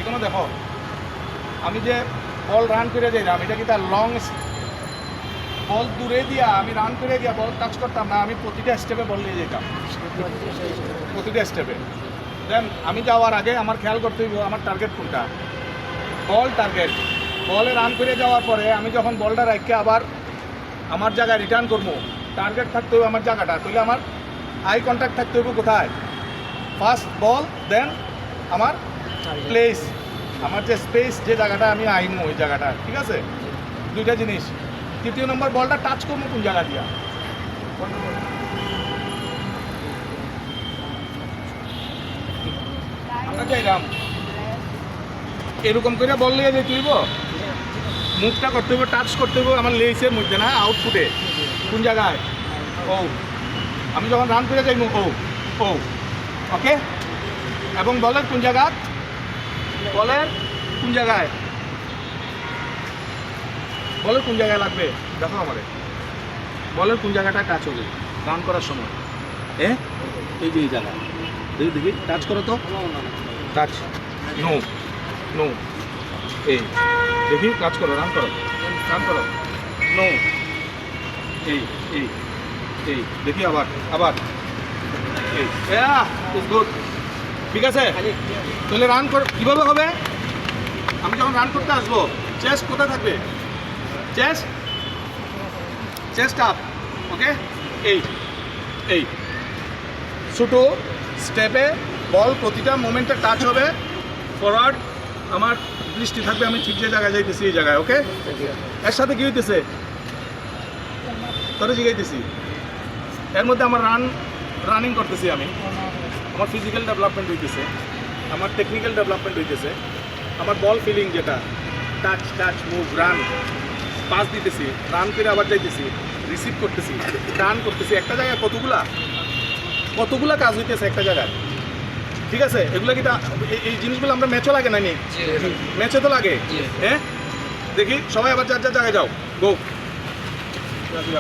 এখনো দেখো আমি যে বল রান করে যাইলাম, এটা কি তার লং বল দূরে দিয়া আমি রান করে গিয়া বল টাচ করতাম না, আমি প্রতিটা স্টেপে বল নিয়ে যেতাম, প্রতিটা স্টেপে। দেন আমি যাওয়ার আগে আমার খেয়াল করতে হইব আমার টার্গেট কোনটা, বল টার্গেট। বলে রান করে যাওয়ার পরে আমি যখন বলটা রাখকে আবার আমার জায়গায় রিটার্ন করবো, টার্গেট থাকতে হইব আমার জায়গাটা, তাহলে আমার আই কন্ট্যাক্ট থাকতে হইব কোথায়, ফার্স্ট বল দেন আমার প্লেস, আমার যে স্পেস, যে জায়গাটা আমি আইমু ওই জায়গাটা, ঠিক আছে? দুইটা জিনিস। তৃতীয় নম্বর বলটা টাচ করবো কোন জায়গা দিয়া, আমরা চাইলাম এরকম করে বল নিয়ে যেতে হইব, মুভটা করতে হইব, টাচ করতে হইব আমার লেসের মধ্যে না আউটপুটে, কোন জায়গায়, ও আমি যখন রান করে যাইব ও ও ওকে। এবং বলের কোন জায়গা, বলের কোন জায়গায়, বলের কোন জায়গায় লাগবে দেখো আমারে, বলের কোন জায়গাটা টাচ হবে রান করার সময়, হ্যাঁ এই যে এই জায়গা, দেখি দেখি টাচ করো তো, টাচ নো নো, এই দেখি টাচ করো, রান করো, রান করো, নো, এই এই এই দেখি আবার আবার, এই ইজ গুড, ঠিক আছে? তাহলে রান কর কীভাবে হবে, আমি যখন রান করতে আসবো চেস্ট কোথায় থাকবে, চেস্ট চেস্ট আপ, ওকে, এই এই ছোটো স্টেপে বল প্রতিটা মোমেন্টে টাচ হবে, ফরওয়ার্ড আমার দৃষ্টি থাকবে, আমি ঠিক যে জায়গায় যাইতেছি এই জায়গায়, ওকে? এর সাথে কী হইতেছে তোরে জিগাইতেছি, এর মধ্যে আমার রানিং করতেছি আমি, আমার ফিজিক্যাল ডেভেলপমেন্ট হইতেছে, আমার টেকনিক্যাল ডেভেলপমেন্ট হইতেছে, আমার বল ফিলিং যেটা touch touch move run, pass দিতেছি, রান করে আবার যাইতেছি, রিসিভ করতেছি, টার্ন করতেছি, একটা জায়গায় কতগুলা কাজ হইতেছে একটা জায়গায়, ঠিক আছে? এগুলো কি এই জিনিসগুলো আমরা ম্যাচও লাগে না, নি ম্যাচে তো লাগে, হ্যাঁ? দেখি সবাই আবার যার যার জায়গায় যাও, গো।